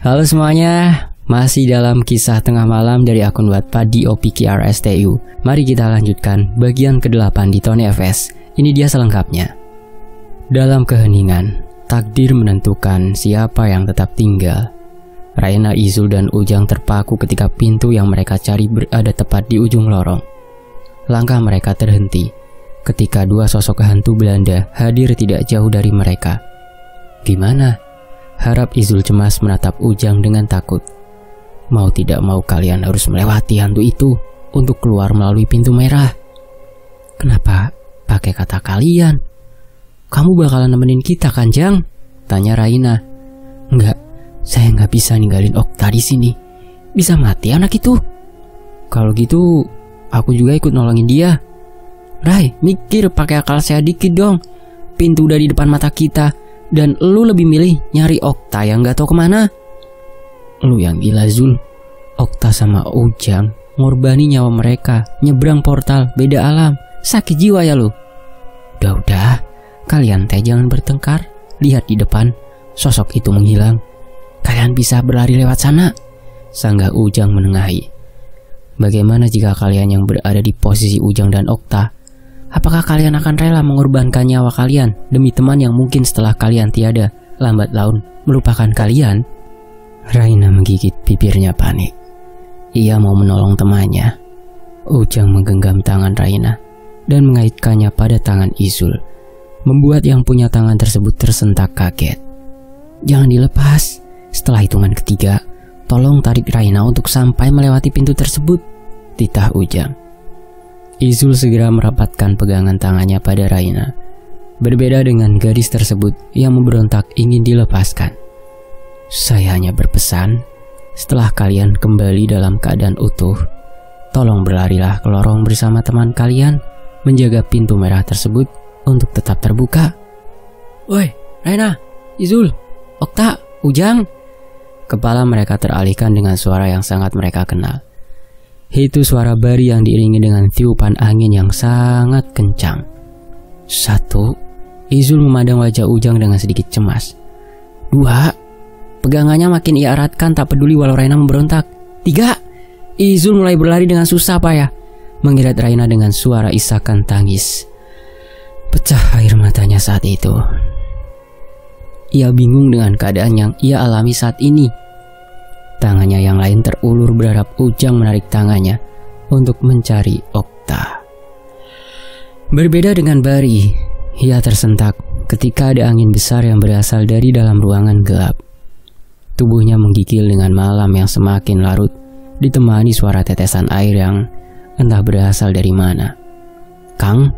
Halo semuanya, masih dalam kisah tengah malam dari akun Wattpad DOPKRSTU. Mari kita lanjutkan bagian ke-8 di Tony FS. Ini dia selengkapnya. Dalam keheningan, takdir menentukan siapa yang tetap tinggal. Raina, Izul, dan Ujang terpaku ketika pintu yang mereka cari berada tepat di ujung lorong. Langkah mereka terhenti ketika dua sosok hantu Belanda hadir tidak jauh dari mereka. Gimana? Harap Izul cemas menatap Ujang dengan takut. Mau tidak mau kalian harus melewati hantu itu untuk keluar melalui pintu merah. Kenapa pakai kata kalian? Kamu bakalan nemenin kita kan, Jang? Tanya Raina. Enggak, saya nggak bisa ninggalin Okta di sini. Bisa mati anak itu. Kalau gitu, aku juga ikut nolongin dia. Rai, mikir pakai akal sehat dikit dong. Pintu udah di depan mata kita. Dan lu lebih milih nyari Okta yang gak tahu kemana. Lu yang gila, Zul. Okta sama Ujang ngorbani nyawa mereka, nyebrang portal beda alam. Sakit jiwa ya lu. Udah, kalian teh jangan bertengkar. Lihat di depan, sosok itu menghilang. Kalian bisa berlari lewat sana, sanggah Ujang menengahi. Bagaimana jika kalian yang berada di posisi Ujang dan Okta? Apakah kalian akan rela mengorbankan nyawa kalian demi teman yang mungkin setelah kalian tiada, lambat laun melupakan kalian? Raina menggigit bibirnya panik. Ia mau menolong temannya. Ujang menggenggam tangan Raina dan mengaitkannya pada tangan Izul, membuat yang punya tangan tersebut tersentak kaget. Jangan dilepas. Setelah hitungan ketiga, tolong tarik Raina untuk sampai melewati pintu tersebut, titah Ujang. Izul segera merapatkan pegangan tangannya pada Raina. Berbeda dengan gadis tersebut yang memberontak ingin dilepaskan. Saya hanya berpesan, setelah kalian kembali dalam keadaan utuh, tolong berlarilah ke lorong bersama teman kalian, menjaga pintu merah tersebut untuk tetap terbuka. Woi, Raina, Izul, Okta, Ujang. Kepala mereka teralihkan dengan suara yang sangat mereka kenal. Itu suara Bari yang diiringi dengan tiupan angin yang sangat kencang. 1. Izul memandang wajah Ujang dengan sedikit cemas. 2. Pegangannya makin ia eratkan tak peduli walau Raina memberontak. 3. Izul mulai berlari dengan susah payah, mengirat Raina dengan suara isakan tangis. Pecah air matanya saat itu. Ia bingung dengan keadaan yang ia alami saat ini. Tangannya yang lain terulur berharap Ujang menarik tangannya untuk mencari Okta. Berbeda dengan Bari, ia tersentak ketika ada angin besar yang berasal dari dalam ruangan gelap. Tubuhnya menggigil dengan malam yang semakin larut, ditemani suara tetesan air yang entah berasal dari mana. Kang,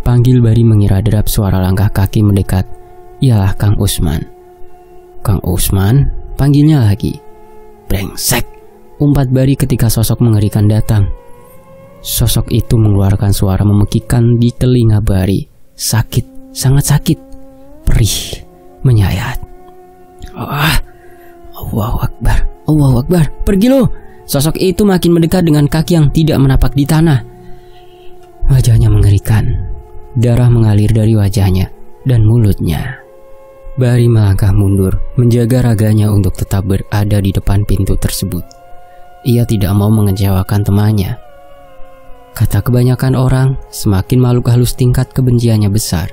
panggil Bari mengira derap suara langkah kaki mendekat. Ialah Kang Usman. Kang Usman, panggilnya lagi. Brengsek, umpat Bari ketika sosok mengerikan datang. Sosok itu mengeluarkan suara memekikkan di telinga Bari. Sakit, sangat sakit, perih, menyayat. Allahu Akbar, Allahu Akbar, pergi lo. Sosok itu makin mendekat dengan kaki yang tidak menapak di tanah. Wajahnya mengerikan, darah mengalir dari wajahnya dan mulutnya. Bari melangkah mundur, menjaga raganya untuk tetap berada di depan pintu tersebut. Ia tidak mau mengecewakan temannya. Kata kebanyakan orang, semakin makhluk halus tingkat kebenciannya besar,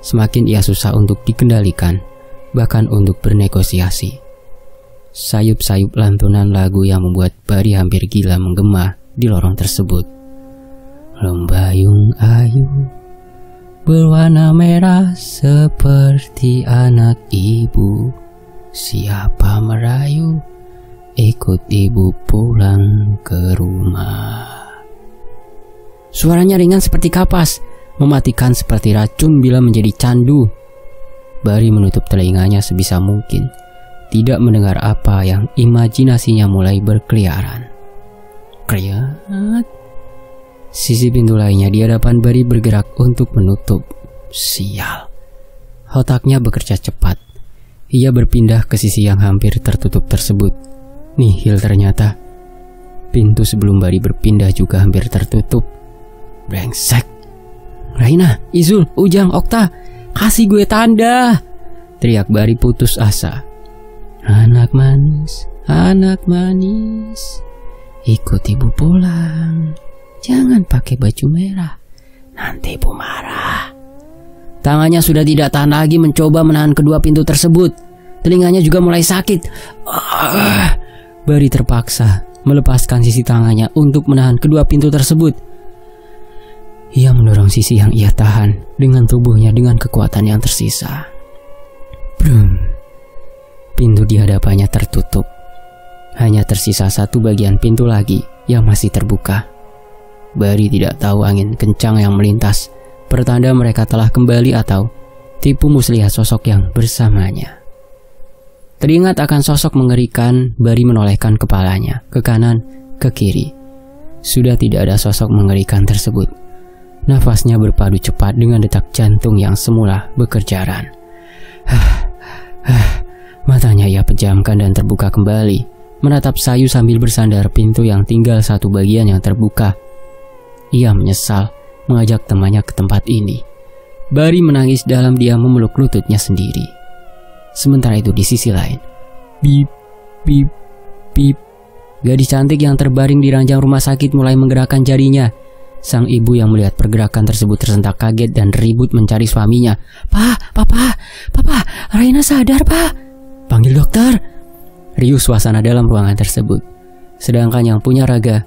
semakin ia susah untuk dikendalikan, bahkan untuk bernegosiasi. Sayup-sayup lantunan lagu yang membuat Bari hampir gila menggema di lorong tersebut. Lembayung ayu berwarna merah seperti anak ibu. Siapa merayu, ikut ibu pulang ke rumah. Suaranya ringan seperti kapas, mematikan seperti racun bila menjadi candu. Bari menutup telinganya sebisa mungkin, tidak mendengar apa yang imajinasinya mulai berkeliaran. Kriat. Sisi pintu lainnya di hadapan Bari bergerak untuk menutup. Sial. Otaknya bekerja cepat. Ia berpindah ke sisi yang hampir tertutup tersebut. Nihil ternyata. Pintu sebelum Bari berpindah juga hampir tertutup. Brengsek. Raina, Izul, Ujang, Okta, kasih gue tanda, teriak Bari putus asa. anak manis, ikut ibu pulang. Jangan pakai baju merah, nanti ibu marah. Tangannya sudah tidak tahan lagi mencoba menahan kedua pintu tersebut. Telinganya juga mulai sakit. Bari terpaksa melepaskan sisi tangannya untuk menahan kedua pintu tersebut. Ia mendorong sisi yang ia tahan dengan tubuhnya dengan kekuatan yang tersisa. Brum. Pintu di hadapannya tertutup. Hanya tersisa satu bagian pintu lagi yang masih terbuka. Bari tidak tahu angin kencang yang melintas pertanda mereka telah kembali atau tipu muslihat sosok yang bersamanya. Teringat akan sosok mengerikan, Bari menolehkan kepalanya ke kanan, ke kiri. Sudah tidak ada sosok mengerikan tersebut. Nafasnya berpadu cepat dengan detak jantung yang semula berkejaran. Matanya ia pejamkan dan terbuka kembali, menatap sayu sambil bersandar pintu yang tinggal satu bagian yang terbuka. Ia menyesal mengajak temannya ke tempat ini. Bari menangis dalam diam memeluk lututnya sendiri. Sementara itu di sisi lain, bip, bip, bip. Gadis cantik yang terbaring di ranjang rumah sakit mulai menggerakkan jarinya. Sang ibu yang melihat pergerakan tersebut tersentak kaget dan ribut mencari suaminya. Papa, Raina sadar, Pak. Panggil dokter. Riuh suasana dalam ruangan tersebut. Sedangkan yang punya raga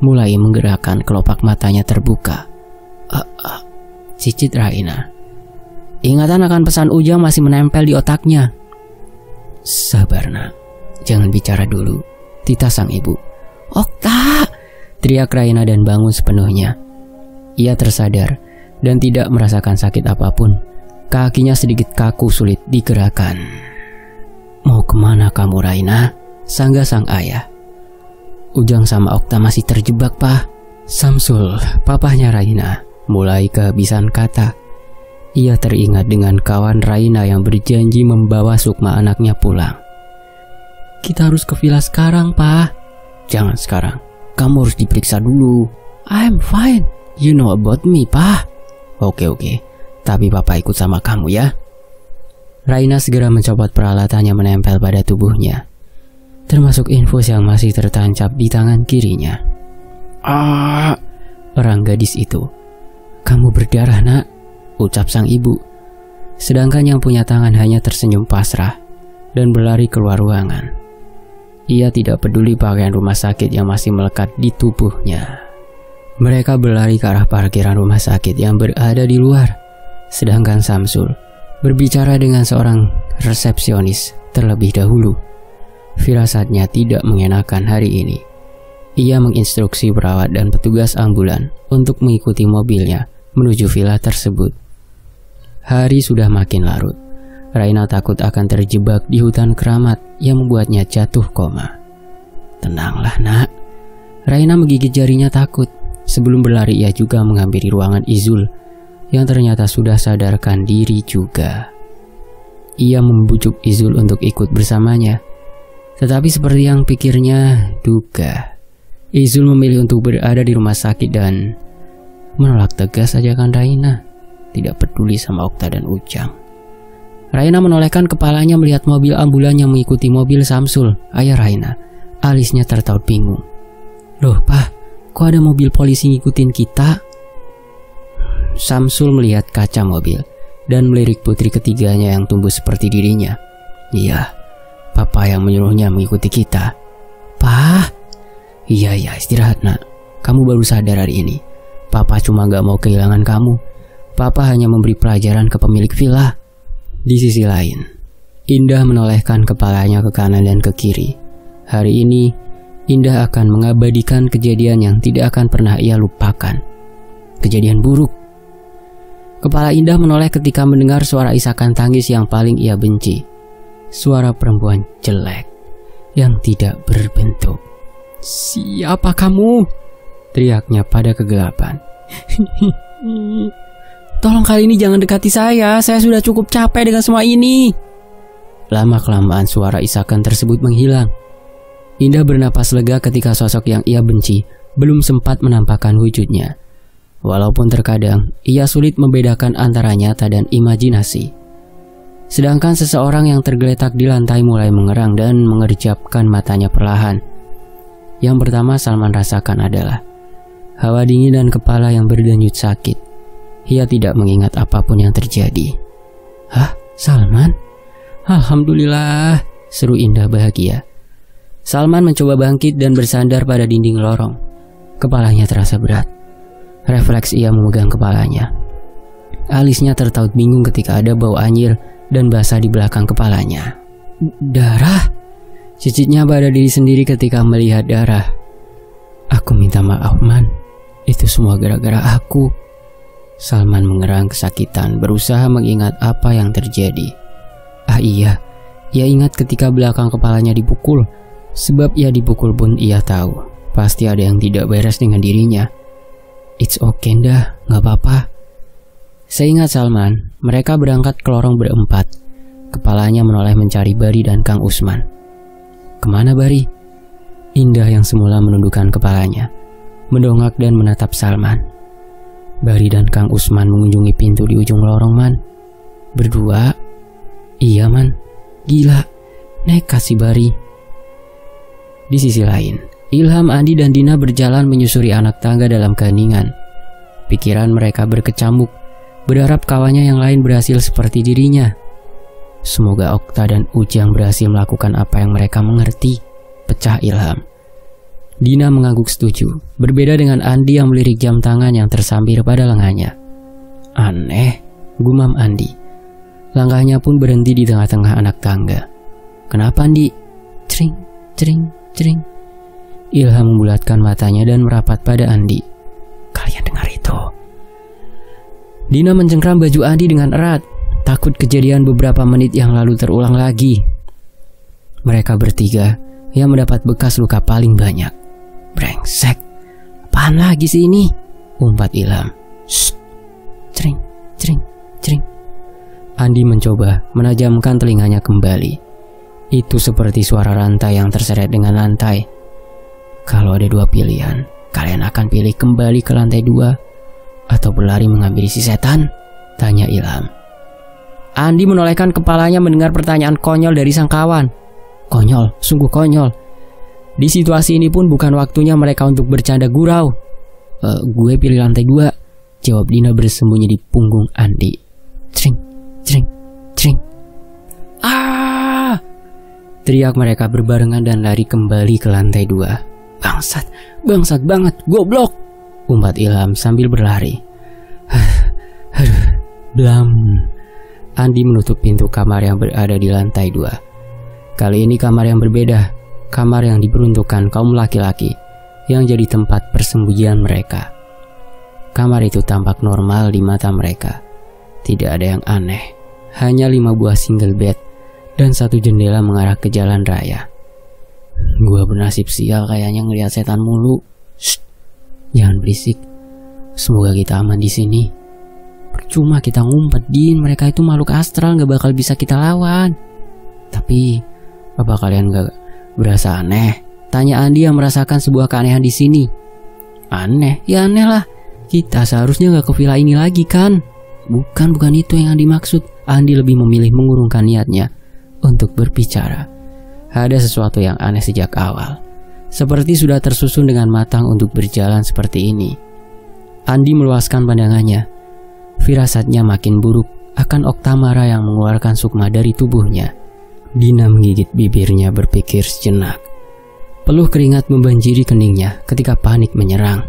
mulai menggerakkan kelopak matanya terbuka. Cicit Raina. Ingatan akan pesan Ujang masih menempel di otaknya. Sabar nak, jangan bicara dulu, titah sang ibu. Okta, teriak Raina dan bangun sepenuhnya. Ia tersadar dan tidak merasakan sakit apapun. Kakinya sedikit kaku sulit digerakkan. Mau kemana kamu Raina? Sanggah sang ayah. Ujang sama Okta masih terjebak, Pak. Samsul, papahnya Raina, mulai kehabisan kata. Ia teringat dengan kawan Raina yang berjanji membawa Sukma anaknya pulang. Kita harus ke villa sekarang, Pak. Jangan sekarang, kamu harus diperiksa dulu. I'm fine, you know about me, Pak. Oke, tapi Papa ikut sama kamu ya. Raina segera mencopot peralatannya menempel pada tubuhnya, termasuk infus yang masih tertancap di tangan kirinya. Perang gadis itu. Kamu berdarah nak, ucap sang ibu. Sedangkan yang punya tangan hanya tersenyum pasrah dan berlari keluar ruangan. Ia tidak peduli pakaian rumah sakit yang masih melekat di tubuhnya. Mereka berlari ke arah parkiran rumah sakit yang berada di luar. Sedangkan Samsul berbicara dengan seorang resepsionis terlebih dahulu. Firasatnya tidak mengenakan hari ini. Ia menginstruksi perawat dan petugas ambulan untuk mengikuti mobilnya menuju villa tersebut. Hari sudah makin larut. Raina takut akan terjebak di hutan keramat yang membuatnya jatuh koma. Tenanglah nak. Raina menggigit jarinya takut. Sebelum berlari ia juga menghampiri ruangan Izul yang ternyata sudah sadarkan diri juga. Ia membujuk Izul untuk ikut bersamanya. Tetapi seperti yang pikirnya duga, Izul memilih untuk berada di rumah sakit dan menolak tegas ajakan Raina. Tidak peduli sama Okta dan Ujang. Raina menolehkan kepalanya melihat mobil ambulan yang mengikuti mobil Samsul, ayah Raina. Alisnya tertaut bingung. Loh, Pak, kok ada mobil polisi ngikutin kita? Samsul melihat kaca mobil dan melirik putri ketiganya yang tumbuh seperti dirinya. Iya, Papa yang menyuruhnya mengikuti kita. Pak? Iya, istirahat nak. Kamu baru sadar hari ini. Papa cuma gak mau kehilangan kamu. Papa hanya memberi pelajaran ke pemilik villa. Di sisi lain, Indah menolehkan kepalanya ke kanan dan ke kiri. Hari ini, Indah akan mengabadikan kejadian yang tidak akan pernah ia lupakan. Kejadian buruk. Kepala Indah menoleh ketika mendengar suara isakan tangis yang paling ia benci. Suara perempuan jelek yang tidak berbentuk. Siapa kamu? Teriaknya pada kegelapan. Tolong kali ini jangan dekati saya sudah cukup capek dengan semua ini. Lama-kelamaan suara isakan tersebut menghilang. Indah bernapas lega ketika sosok yang ia benci belum sempat menampakkan wujudnya. Walaupun terkadang ia sulit membedakan antara nyata dan imajinasi. Sedangkan seseorang yang tergeletak di lantai mulai mengerang dan mengerjapkan matanya perlahan. Yang pertama Salman rasakan adalah hawa dingin dan kepala yang berdenyut sakit. Ia tidak mengingat apapun yang terjadi. Hah? Salman? Alhamdulillah, seru Indah bahagia. Salman mencoba bangkit dan bersandar pada dinding lorong. Kepalanya terasa berat. Refleks ia memegang kepalanya. Alisnya tertaut bingung ketika ada bau anyir dan basah di belakang kepalanya. Darah? Cicitnya pada diri sendiri ketika melihat darah. Aku minta maaf, Man. Itu semua gara-gara aku. Salman mengerang kesakitan, berusaha mengingat apa yang terjadi. Ah iya, ia ingat ketika belakang kepalanya dipukul. Sebab ia dipukul pun ia tahu pasti ada yang tidak beres dengan dirinya. It's okay dah, gak apa-apa. Seingat Salman, mereka berangkat ke lorong berempat. Kepalanya menoleh mencari Bari dan Kang Usman. Kemana Bari? Indah yang semula menundukkan kepalanya mendongak dan menatap Salman. Bari dan Kang Usman mengunjungi pintu di ujung lorong, Man. Berdua? Iya, Man. Gila, nekat si Bari. Di sisi lain, Ilham, Andi, dan Dina berjalan menyusuri anak tangga dalam keheningan. Pikiran mereka berkecamuk, berharap kawannya yang lain berhasil seperti dirinya. Semoga Okta dan Ujang berhasil melakukan apa yang mereka mengerti. Pecah Ilham. Dina mengangguk setuju, berbeda dengan Andi yang melirik jam tangan yang tersambir pada lengannya. Aneh, gumam Andi. Langkahnya pun berhenti di tengah-tengah anak tangga. Kenapa, Andi? Cering, cering, cering. Ilham membulatkan matanya dan merapat pada Andi. Kalian dengar itu? Dina mencengkram baju Andi dengan erat, takut kejadian beberapa menit yang lalu terulang lagi. Mereka bertiga yang mendapat bekas luka paling banyak. Brengsek, apaan lagi sih ini? Umpat Ilham. Shh, cering, cering, cering. Andi mencoba menajamkan telinganya kembali. Itu seperti suara rantai yang terseret dengan lantai. Kalau ada dua pilihan, kalian akan pilih kembali ke lantai 2 atau berlari mengambil si setan? Tanya Ilham. Andi menolehkan kepalanya mendengar pertanyaan konyol dari sang kawan. Konyol, sungguh konyol. Di situasi ini pun bukan waktunya mereka untuk bercanda gurau. Gue pilih lantai 2, jawab Dina bersembunyi di punggung Andi. Cring, cring, cring. Ah! Teriak mereka berbarengan dan lari kembali ke lantai 2. Bangsat, bangsat banget, goblok! Umpat Ilham sambil berlari. Aduh, blam. Andi menutup pintu kamar yang berada di lantai 2. Kali ini kamar yang berbeda. Kamar yang diperuntukkan kaum laki-laki yang jadi tempat persembunyian mereka. Kamar itu tampak normal di mata mereka. Tidak ada yang aneh. Hanya 5 buah single bed dan 1 jendela mengarah ke jalan raya. Gua bernasib sial kayaknya ngelihat setan mulu. Shh, jangan berisik. Semoga kita aman di sini. Percuma kita ngumpet, Din. Mereka itu makhluk astral, gak bakal bisa kita lawan. Tapi apa kalian gak berasa aneh? Tanya Andi yang merasakan sebuah keanehan di sini. Aneh? Ya aneh lah. Kita seharusnya gak ke villa ini lagi kan? Bukan itu yang Andi maksud. Andi lebih memilih mengurungkan niatnya untuk berbicara. Ada sesuatu yang aneh sejak awal. Seperti sudah tersusun dengan matang untuk berjalan seperti ini. Andi meluaskan pandangannya. Firasatnya makin buruk akan Oktamara yang mengeluarkan sukma dari tubuhnya. Dina menggigit bibirnya berpikir sejenak. Peluh keringat membanjiri keningnya ketika panik menyerang.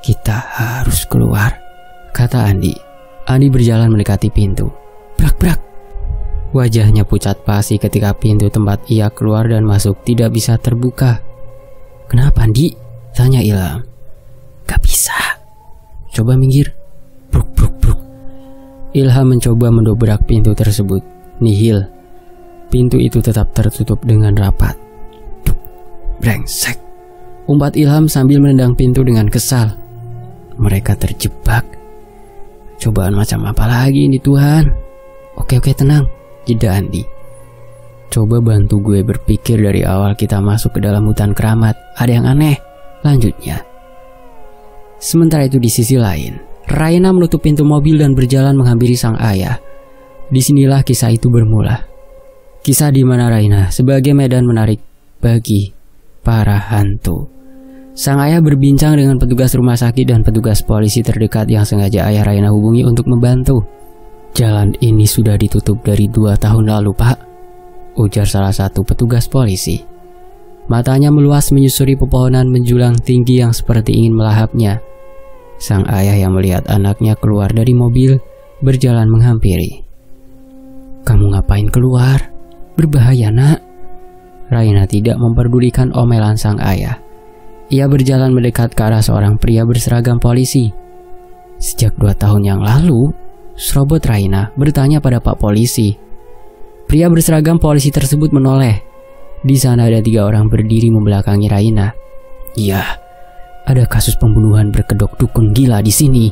Kita harus keluar, kata Andi. Andi berjalan mendekati pintu. Brak-brak. Wajahnya pucat pasi ketika pintu tempat ia keluar dan masuk tidak bisa terbuka. Kenapa, Andi? Tanya Ilham. Gak bisa. Coba minggir. Bruk, bruk, bruk. Ilham mencoba mendobrak pintu tersebut. Nihil. Pintu itu tetap tertutup dengan rapat. Duk, brengsek. Umpat Ilham sambil menendang pintu dengan kesal. Mereka terjebak. Cobaan macam apa lagi ini Tuhan? Oke, tenang, jeda Andi. Coba bantu gue berpikir dari awal kita masuk ke dalam hutan keramat. Ada yang aneh, lanjutnya. Sementara itu di sisi lain, Raina menutup pintu mobil dan berjalan menghampiri sang ayah. Disinilah kisah itu bermula. Kisah di mana Raina sebagai medan menarik bagi para hantu. Sang ayah berbincang dengan petugas rumah sakit dan petugas polisi terdekat yang sengaja ayah Raina hubungi untuk membantu. "Jalan ini sudah ditutup dari 2 tahun lalu, Pak," ujar salah satu petugas polisi. Matanya meluas menyusuri pepohonan menjulang tinggi yang seperti ingin melahapnya. Sang ayah yang melihat anaknya keluar dari mobil berjalan menghampiri. "Kamu ngapain keluar? Berbahaya, Nak." Raina tidak memperdulikan omelan sang ayah. Ia berjalan mendekat ke arah seorang pria berseragam polisi. "Sejak 2 tahun yang lalu?" serobot Raina bertanya pada Pak Polisi. Pria berseragam polisi tersebut menoleh. Di sana ada 3 orang berdiri membelakangi Raina. "Iya, ada kasus pembunuhan berkedok dukun gila di sini."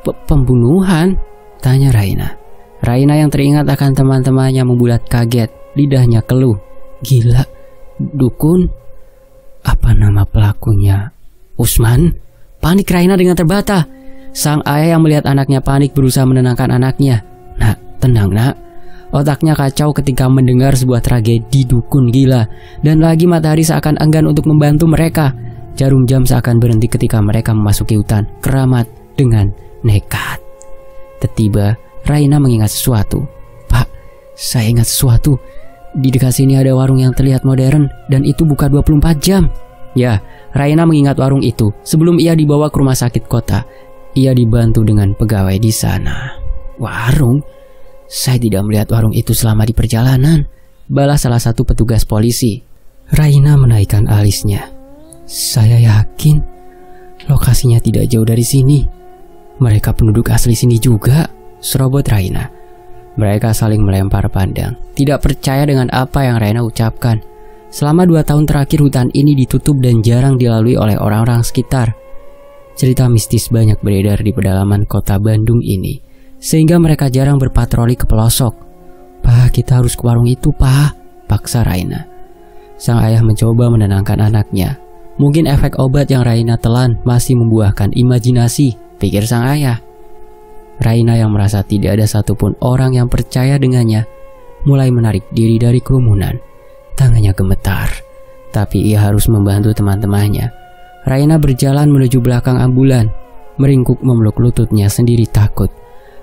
Pembunuhan?" tanya Raina. Raina yang teringat akan teman-temannya membulat kaget, lidahnya keluh. "Gila? Dukun? Apa nama pelakunya? Usman?" Panik Raina dengan terbata. Sang ayah yang melihat anaknya panik berusaha menenangkan anaknya. "Nak, tenang, Nak." Otaknya kacau ketika mendengar sebuah tragedi dukun gila. Dan lagi matahari seakan enggan untuk membantu mereka. Jarum jam seakan berhenti ketika mereka memasuki hutan keramat dengan nekat. Tiba-tiba Raina mengingat sesuatu. "Pak, saya ingat sesuatu. Di dekat sini ada warung yang terlihat modern dan itu buka 24 jam. Ya, Raina mengingat warung itu. Sebelum ia dibawa ke rumah sakit kota, ia dibantu dengan pegawai di sana. "Warung? Saya tidak melihat warung itu selama di perjalanan," balas salah satu petugas polisi. Raina menaikkan alisnya. "Saya yakin lokasinya tidak jauh dari sini. Mereka penduduk asli sini juga," serobot Raina. Mereka saling melempar pandang, tidak percaya dengan apa yang Raina ucapkan. Selama 2 tahun terakhir hutan ini ditutup dan jarang dilalui oleh orang-orang sekitar. Cerita mistis banyak beredar di pedalaman kota Bandung ini, sehingga mereka jarang berpatroli ke pelosok. "Pak, kita harus ke warung itu, Pak," paksa Raina. Sang ayah mencoba menenangkan anaknya. Mungkin efek obat yang Raina telan masih membuahkan imajinasi, pikir sang ayah. Raina yang merasa tidak ada satupun orang yang percaya dengannya, mulai menarik diri dari kerumunan. Tangannya gemetar, tapi ia harus membantu teman-temannya. Raina berjalan menuju belakang ambulan, meringkuk memeluk lututnya sendiri takut.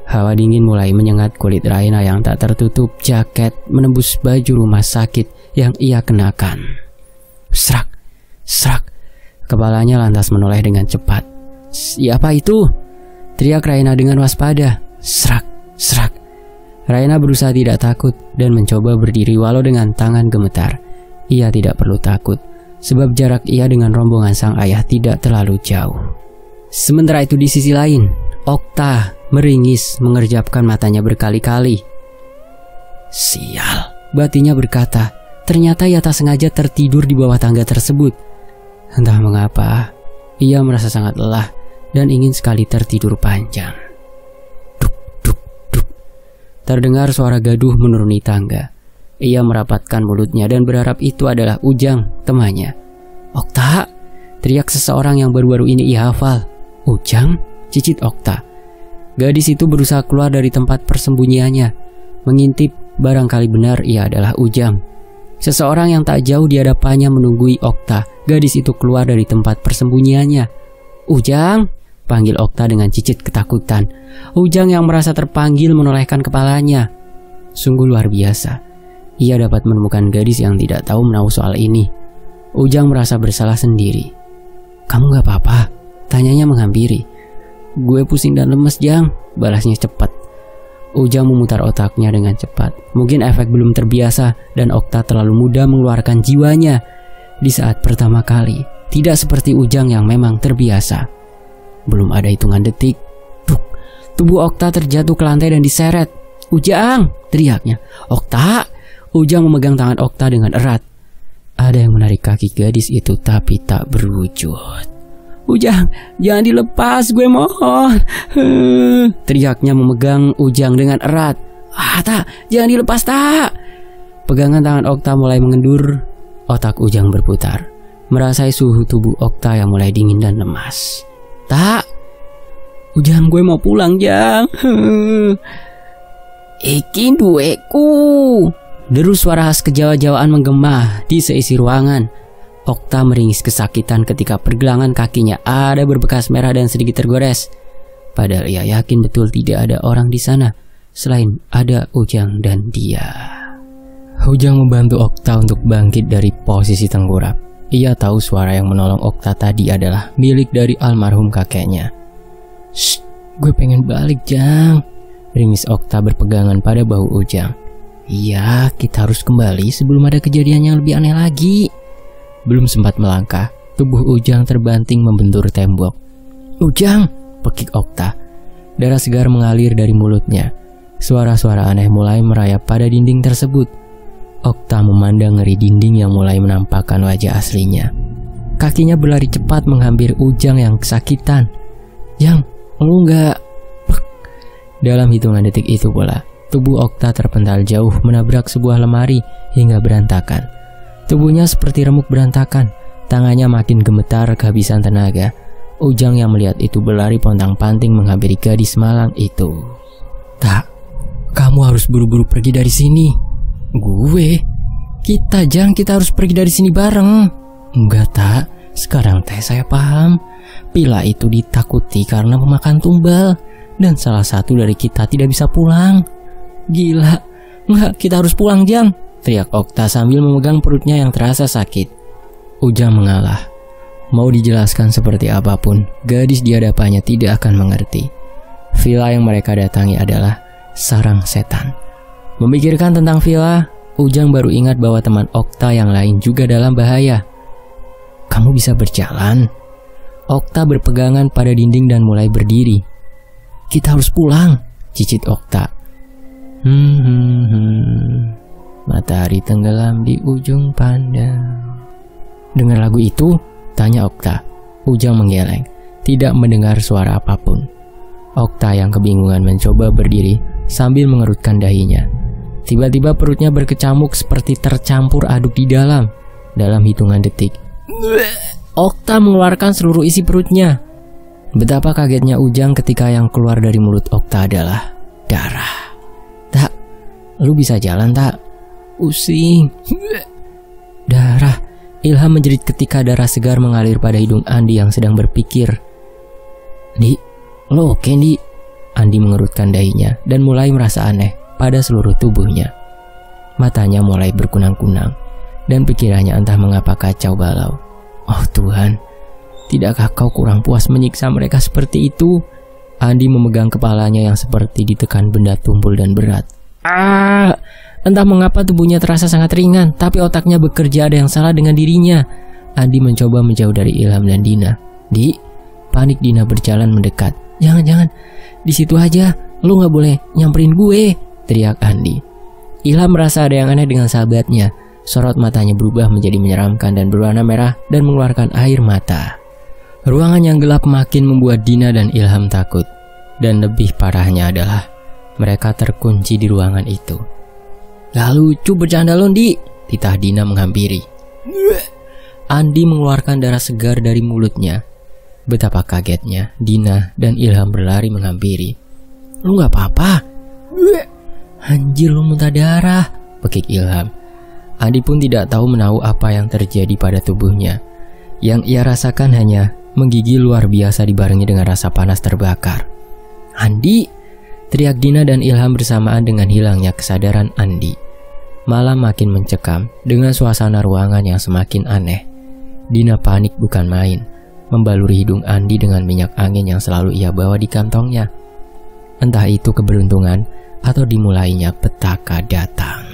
Hawa dingin mulai menyengat kulit Raina yang tak tertutup jaket, menembus baju rumah sakit yang ia kenakan. Serak, serak. Kepalanya lantas menoleh dengan cepat. "Siapa itu?" teriak Raina dengan waspada. Serak, serak. Raina berusaha tidak takut dan mencoba berdiri walau dengan tangan gemetar. Ia tidak perlu takut, sebab jarak ia dengan rombongan sang ayah tidak terlalu jauh. Sementara itu di sisi lain, Okta meringis mengerjapkan matanya berkali-kali. "Sial," batinnya berkata. Ternyata ia tak sengaja tertidur di bawah tangga tersebut. Entah mengapa, ia merasa sangat lelah dan ingin sekali tertidur panjang. Duk, duk, duk. Terdengar suara gaduh menuruni tangga. Ia merapatkan mulutnya dan berharap itu adalah Ujang, temannya. "Okta!" teriak seseorang yang baru-baru ini ia hafal. "Ujang?" cicit Okta. Gadis itu berusaha keluar dari tempat persembunyiannya, mengintip barangkali benar ia adalah Ujang. Seseorang yang tak jauh di hadapannya menunggui Okta. Gadis itu keluar dari tempat persembunyiannya. "Ujang!" panggil Okta dengan cicit ketakutan. Ujang yang merasa terpanggil menolehkan kepalanya. Sungguh luar biasa. Ia dapat menemukan gadis yang tidak tahu menahu soal ini. Ujang merasa bersalah sendiri. "Kamu gak apa-apa?" tanyanya menghampiri. "Gue pusing dan lemes, Jang," balasnya cepat. Ujang memutar otaknya dengan cepat. Mungkin efek belum terbiasa dan Okta terlalu mudah mengeluarkan jiwanya di saat pertama kali. Tidak seperti Ujang yang memang terbiasa. Belum ada hitungan detik, duk, tubuh Okta terjatuh ke lantai dan diseret. "Ujang!" teriaknya. "Okta!" Ujang memegang tangan Okta dengan erat. Ada yang menarik kaki gadis itu tapi tak berwujud. "Ujang, jangan dilepas, gue mohon!" teriaknya memegang Ujang dengan erat. Tak, jangan dilepas, tak!" Pegangan tangan Okta mulai mengendur. Otak Ujang berputar, merasai suhu tubuh Okta yang mulai dingin dan lemas. "Tak! Ujang, gue mau pulang, Jang!" "Iki duweku!" Deru suara khas kejawa-jawaan menggema di seisi ruangan. Okta meringis kesakitan ketika pergelangan kakinya ada berbekas merah dan sedikit tergores. Padahal ia yakin betul tidak ada orang di sana selain ada Ujang dan dia. Ujang membantu Okta untuk bangkit dari posisi tengkurap. Ia tahu suara yang menolong Okta tadi adalah milik dari almarhum kakeknya. "Shh, gue pengen balik, Jang," ringis Okta berpegangan pada bahu Ujang. "Iya, kita harus kembali sebelum ada kejadian yang lebih aneh lagi." Belum sempat melangkah, tubuh Ujang terbanting membentur tembok. "Ujang!" pekik Okta. Darah segar mengalir dari mulutnya. Suara-suara aneh mulai merayap pada dinding tersebut. Okta memandang ngeri dinding yang mulai menampakkan wajah aslinya. Kakinya berlari cepat menghampiri Ujang yang kesakitan. "Jang, lu nggak?" Dalam hitungan detik itu pula, tubuh Okta terpental jauh menabrak sebuah lemari hingga berantakan. Tubuhnya seperti remuk berantakan, tangannya makin gemetar kehabisan tenaga. Ujang yang melihat itu berlari pontang-panting menghampiri gadis malang itu. "Tak, kamu harus buru-buru pergi dari sini." "Gue? Kita, Jang, kita harus pergi dari sini bareng." "Enggak, Tak, sekarang teh saya paham. Pila itu ditakuti karena pemakan tumbal, dan salah satu dari kita tidak bisa pulang." "Gila, enggak, kita harus pulang, Jang," teriak Okta sambil memegang perutnya yang terasa sakit. Ujang mengalah. Mau dijelaskan seperti apapun, gadis di hadapannya tidak akan mengerti. Villa yang mereka datangi adalah sarang setan. Memikirkan tentang villa, Ujang baru ingat bahwa teman Okta yang lain juga dalam bahaya. "Kamu bisa berjalan?" Okta berpegangan pada dinding dan mulai berdiri. "Kita harus pulang," cicit Okta. Matahari tenggelam di ujung pandang. "Dengar lagu itu?" tanya Okta. Ujang menggeleng, tidak mendengar suara apapun. Okta yang kebingungan mencoba berdiri sambil mengerutkan dahinya. Tiba-tiba perutnya berkecamuk seperti tercampur aduk di dalam. Dalam hitungan detik, Okta mengeluarkan seluruh isi perutnya. Betapa kagetnya Ujang ketika yang keluar dari mulut Okta adalah darah. "Tak, lu bisa jalan, Tak?" "Pusing." Darah. Ilham menjerit ketika darah segar mengalir pada hidung Andi yang sedang berpikir. "Di, lo oke, Di?" Andi mengerutkan dahinya dan mulai merasa aneh pada seluruh tubuhnya. Matanya mulai berkunang-kunang dan pikirannya entah mengapa kacau balau. "Oh Tuhan, tidakkah kau kurang puas menyiksa mereka seperti itu?" Andi memegang kepalanya yang seperti ditekan benda tumpul dan berat. Entah mengapa tubuhnya terasa sangat ringan, tapi otaknya bekerja, ada yang salah dengan dirinya. Andi mencoba menjauh dari Ilham dan Dina. "Di," panik Dina berjalan mendekat. Jangan, di situ aja, lu nggak boleh nyamperin gue," teriak Andi. Ilham merasa ada yang aneh dengan sahabatnya. Sorot matanya berubah menjadi menyeramkan dan berwarna merah dan mengeluarkan air mata. Ruangan yang gelap makin membuat Dina dan Ilham takut. Dan lebih parahnya adalah mereka terkunci di ruangan itu. "Gak lucu bercanda lo, Di," titah Dina menghampiri. Andi mengeluarkan darah segar dari mulutnya. Betapa kagetnya Dina dan Ilham berlari menghampiri. "Lu gak apa-apa?" "Anjir, lu muntah darah," pekik Ilham. Andi pun tidak tahu menahu apa yang terjadi pada tubuhnya. Yang ia rasakan hanya menggigil luar biasa dibarengi dengan rasa panas terbakar. "Andi!" teriak Dina dan Ilham bersamaan dengan hilangnya kesadaran Andi. Malam makin mencekam dengan suasana ruangan yang semakin aneh. Dina panik bukan main, membaluri hidung Andi dengan minyak angin yang selalu ia bawa di kantongnya. Entah itu keberuntungan atau dimulainya petaka datang.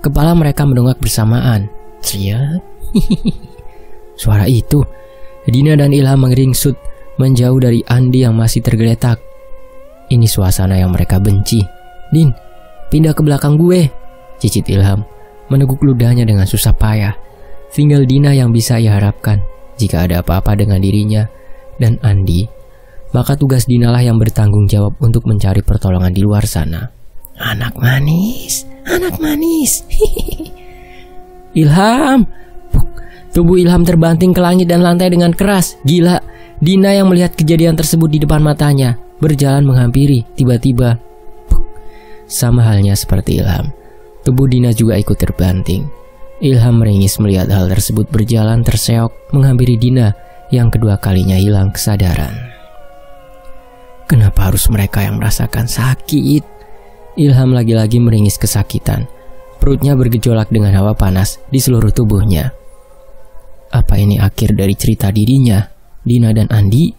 Kepala mereka mendongak bersamaan. "Cia." Suara itu, Dina dan Ilham mengeringsut menjauh dari Andi yang masih tergeletak. Ini suasana yang mereka benci. "Din, pindah ke belakang gue," cicit Ilham, meneguk ludahnya dengan susah payah. Tinggal Dina yang bisa ia harapkan jika ada apa-apa dengan dirinya dan Andi. Maka tugas Dina lah yang bertanggung jawab untuk mencari pertolongan di luar sana. Anak manis. "Ilham!" Tubuh Ilham terbanting ke langit dan lantai dengan keras. Gila, Dina yang melihat kejadian tersebut di depan matanya berjalan menghampiri. Tiba-tiba Sama halnya seperti Ilham, tubuh Dina juga ikut terbanting. Ilham meringis melihat hal tersebut berjalan terseok menghampiri Dina yang kedua kalinya hilang kesadaran. Kenapa harus mereka yang merasakan sakit? Ilham lagi-lagi meringis kesakitan. Perutnya bergejolak dengan hawa panas di seluruh tubuhnya. Apa ini akhir dari cerita dirinya, Dina dan Andi?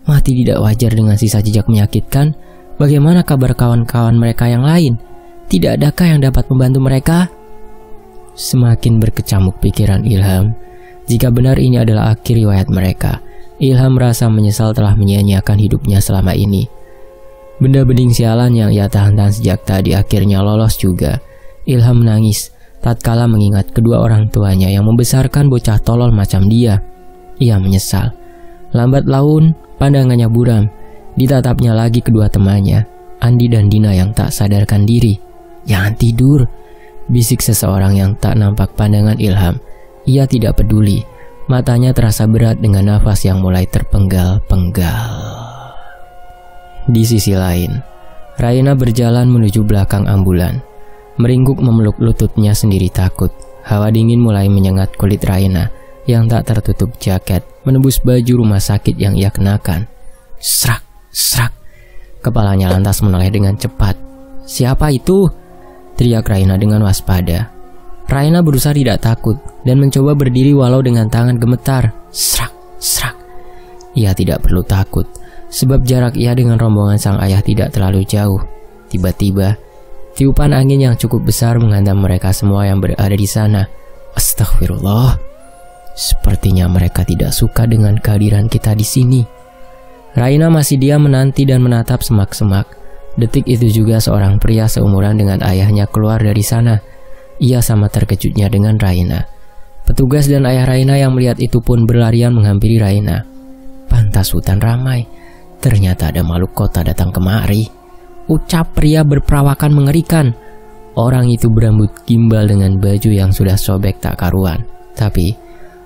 Mati tidak wajar dengan sisa jejak menyakitkan. Bagaimana kabar kawan-kawan mereka yang lain? Tidak adakah yang dapat membantu mereka? Semakin berkecamuk pikiran Ilham. Jika benar ini adalah akhir riwayat mereka, Ilham merasa menyesal telah menyia-nyiakan hidupnya selama ini. Benda bening sialan yang ia tahan-tahan sejak tadi akhirnya lolos juga. Ilham menangis tatkala mengingat kedua orang tuanya yang membesarkan bocah tolol macam dia. Ia menyesal. Lambat laun, pandangannya buram. Ditatapnya lagi kedua temannya, Andi dan Dina yang tak sadarkan diri. Jangan tidur, bisik seseorang yang tak nampak pandangan Ilham. Ia tidak peduli. Matanya terasa berat dengan nafas yang mulai terpenggal-penggal. Di sisi lain, Raina berjalan menuju belakang ambulan. Meringkuk memeluk lututnya sendiri takut. Hawa dingin mulai menyengat kulit Raina yang tak tertutup jaket, menembus baju rumah sakit yang ia kenakan. Srak, srak. Kepalanya lantas menoleh dengan cepat. Siapa itu? Teriak Raina dengan waspada. Raina berusaha tidak takut dan mencoba berdiri walau dengan tangan gemetar. Srak, srak. Ia tidak perlu takut, sebab jarak ia dengan rombongan sang ayah tidak terlalu jauh. Tiba-tiba, tiupan angin yang cukup besar menghantam mereka semua yang berada di sana. Astagfirullah. Sepertinya mereka tidak suka dengan kehadiran kita di sini. Raina masih diam menanti dan menatap semak-semak. Detik itu juga seorang pria seumuran dengan ayahnya keluar dari sana. Ia sama terkejutnya dengan Raina. Petugas dan ayah Raina yang melihat itu pun berlarian menghampiri Raina. Pantas hutan ramai. Ternyata ada makhluk kota datang kemari. Ucap pria berperawakan mengerikan. Orang itu berambut gimbal dengan baju yang sudah sobek tak karuan. Tapi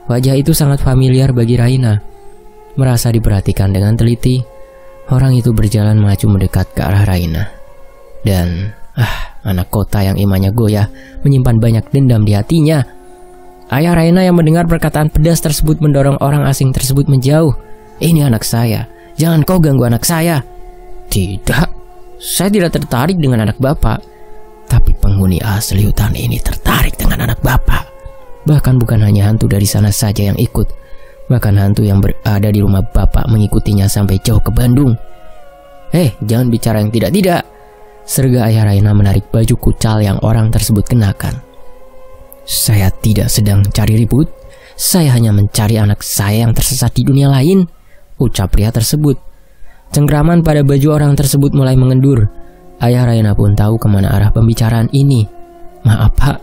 wajah itu sangat familiar bagi Raina. Merasa diperhatikan dengan teliti, orang itu berjalan maju mendekat ke arah Raina. Dan anak kota yang imannya goyah menyimpan banyak dendam di hatinya. Ayah Raina yang mendengar perkataan pedas tersebut mendorong orang asing tersebut menjauh. Ini anak saya, jangan kau ganggu anak saya. Tidak, saya tidak tertarik dengan anak bapak. Tapi penghuni asli hutan ini tertarik dengan anak bapak. Bahkan bukan hanya hantu dari sana saja yang ikut. Bahkan hantu yang berada di rumah bapak mengikutinya sampai jauh ke Bandung. Jangan bicara yang tidak-tidak. Serga ayah Raina menarik baju kucal yang orang tersebut kenakan. Saya tidak sedang cari ribut. Saya hanya mencari anak saya yang tersesat di dunia lain, ucap pria tersebut. Cengkraman pada baju orang tersebut mulai mengendur. Ayah Raina pun tahu kemana arah pembicaraan ini. Maaf pak,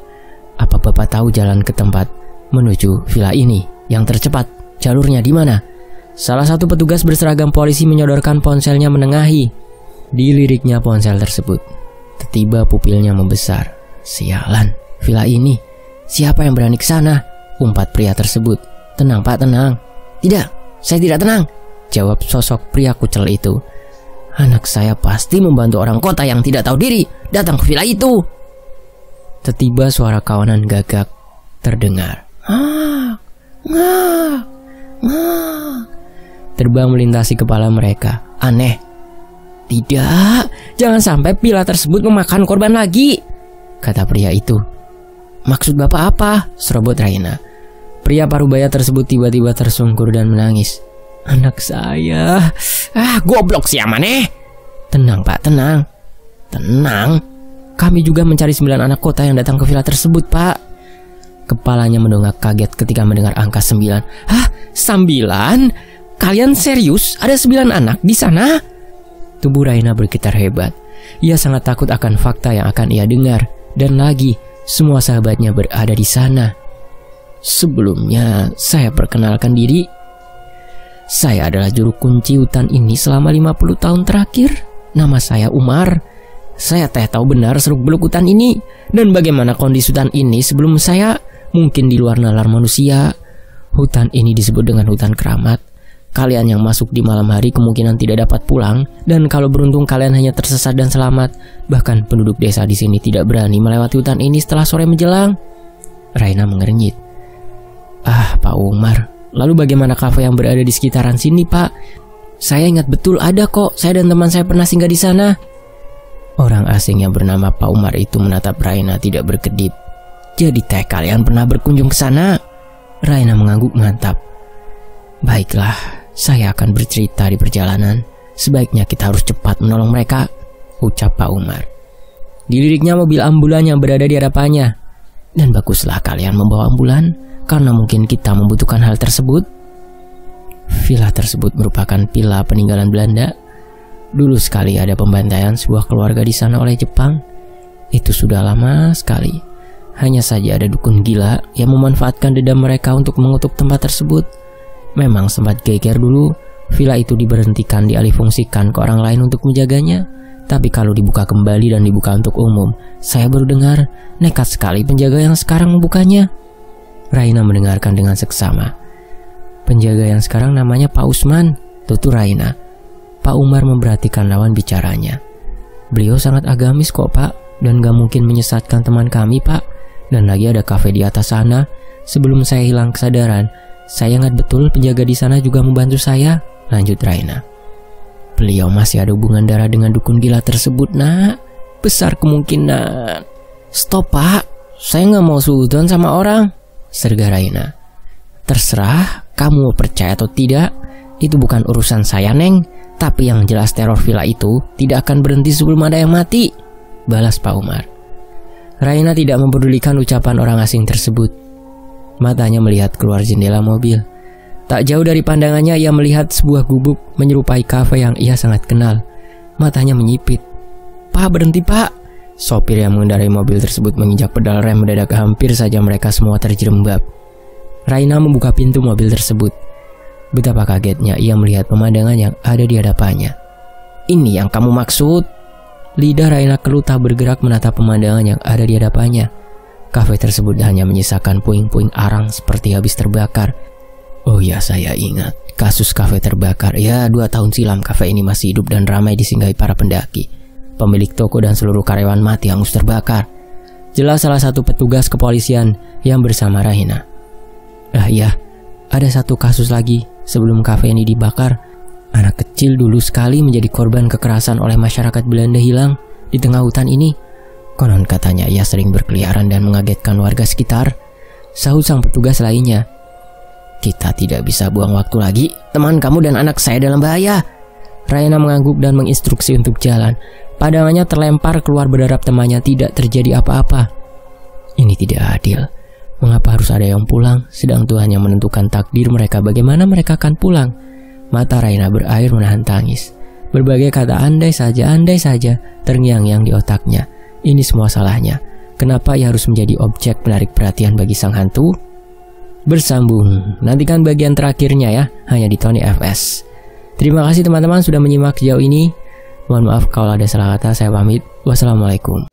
apa bapak tahu jalan ke tempat menuju villa ini yang tercepat? Jalurnya di mana? Salah satu petugas berseragam polisi menyodorkan ponselnya menengahi. Diliriknya ponsel tersebut. Tiba-tiba pupilnya membesar. Sialan, villa ini. Siapa yang berani ke sana? Umpat pria tersebut. Tenang pak, tenang. Tidak, saya tidak tenang, jawab sosok pria kucel itu. Anak saya pasti membantu orang kota yang tidak tahu diri datang ke villa itu. Tiba-tiba suara kawanan gagak terdengar. Terbang melintasi kepala mereka. Aneh. Tidak, jangan sampai villa tersebut memakan korban lagi, kata pria itu. Maksud bapak apa? Serobot Raina. Pria parubaya tersebut tiba-tiba tersungkur dan menangis. Anak saya. Goblok si Amaneh. Tenang pak, tenang. Tenang. Kami juga mencari 9 anak kota yang datang ke villa tersebut pak. Kepalanya mendongak kaget ketika mendengar angka 9. 9? Kalian serius? Ada 9 anak di sana? Tubuh Raina bergetar hebat. Ia sangat takut akan fakta yang akan ia dengar. Dan lagi, semua sahabatnya berada di sana. Sebelumnya, saya perkenalkan diri. Saya adalah juru kunci hutan ini selama 50 tahun terakhir. Nama saya Umar. Saya tahu benar seluk-beluk hutan ini. Dan bagaimana kondisi hutan ini sebelum saya. Mungkin di luar nalar manusia. Hutan ini disebut dengan hutan keramat. Kalian yang masuk di malam hari kemungkinan tidak dapat pulang, dan kalau beruntung kalian hanya tersesat dan selamat. Bahkan penduduk desa di sini tidak berani melewati hutan ini setelah sore menjelang. Raina mengernyit. Pak Umar, lalu bagaimana kafe yang berada di sekitaran sini, Pak? Saya ingat betul ada kok, saya dan teman saya pernah singgah di sana. Orang asing yang bernama Pak Umar itu menatap Raina tidak berkedip. Jadi kalian pernah berkunjung ke sana? Raina mengangguk mantap. Baiklah, saya akan bercerita di perjalanan. Sebaiknya kita harus cepat menolong mereka, ucap Pak Umar. Diliriknya mobil ambulan yang berada di hadapannya. Dan baguslah kalian membawa ambulan, karena mungkin kita membutuhkan hal tersebut. Villa tersebut merupakan villa peninggalan Belanda. Dulu sekali ada pembantaian sebuah keluarga di sana oleh Jepang. Itu sudah lama sekali. Hanya saja ada dukun gila yang memanfaatkan dendam mereka untuk mengutuk tempat tersebut. Memang sempat geger dulu, villa itu diberhentikan dialihfungsikan ke orang lain untuk menjaganya. Tapi kalau dibuka kembali dan dibuka untuk umum, saya baru dengar nekat sekali penjaga yang sekarang membukanya. Raina mendengarkan dengan seksama. Penjaga yang sekarang namanya Pak Usman, tutur Raina. Pak Umar memperhatikan lawan bicaranya. Beliau sangat agamis kok, Pak, dan gak mungkin menyesatkan teman kami, Pak. Dan lagi ada kafe di atas sana. Sebelum saya hilang kesadaran, saya ingat betul penjaga di sana juga membantu saya, lanjut Raina. Beliau masih ada hubungan darah dengan dukun gila tersebut, nak. Besar kemungkinan. Stop, Pak. Saya gak mau suudon sama orang, serga Raina. Terserah, kamu mau percaya atau tidak. Itu bukan urusan saya, Neng. Tapi yang jelas teror villa itu tidak akan berhenti sebelum ada yang mati, balas Pak Umar. Raina tidak mempedulikan ucapan orang asing tersebut. Matanya melihat keluar jendela mobil. Tak jauh dari pandangannya ia melihat sebuah gubuk menyerupai kafe yang ia sangat kenal. Matanya menyipit. Pak, berhenti, Pak. Sopir yang mengendarai mobil tersebut menginjak pedal rem mendadak, hampir saja mereka semua terjerembab. Raina membuka pintu mobil tersebut. Betapa kagetnya ia melihat pemandangan yang ada di hadapannya. Ini yang kamu maksud? Lidah Raina keluh tak bergerak menatap pemandangan yang ada di hadapannya. Kafe tersebut hanya menyisakan puing-puing arang seperti habis terbakar. Oh ya, saya ingat. Kasus kafe terbakar. Ya, 2 tahun silam kafe ini masih hidup dan ramai disinggahi para pendaki. Pemilik toko dan seluruh karyawan mati hangus terbakar. Jelas salah satu petugas kepolisian yang bersama Raina. Ya, ada satu kasus lagi. Sebelum kafe ini dibakar, anak kecil dulu sekali menjadi korban kekerasan oleh masyarakat Belanda hilang di tengah hutan ini. Konon katanya ia sering berkeliaran dan mengagetkan warga sekitar, sahut sang petugas lainnya. Kita tidak bisa buang waktu lagi. Teman kamu dan anak saya dalam bahaya. Raina mengangguk dan menginstruksi untuk jalan. Pandangannya terlempar keluar berharap temannya tidak terjadi apa-apa. Ini tidak adil. Mengapa harus ada yang pulang, sedang Tuhan yang menentukan takdir mereka bagaimana mereka akan pulang? Mata Raina berair menahan tangis. Berbagai kata andai saja terngiang-ngiang di otaknya. Ini semua salahnya. Kenapa ia harus menjadi objek menarik perhatian bagi sang hantu? Bersambung, nantikan bagian terakhirnya ya, hanya di Tony FS. Terima kasih teman-teman sudah menyimak sejauh ini. Mohon maaf kalau ada salah kata, saya pamit. Wassalamualaikum.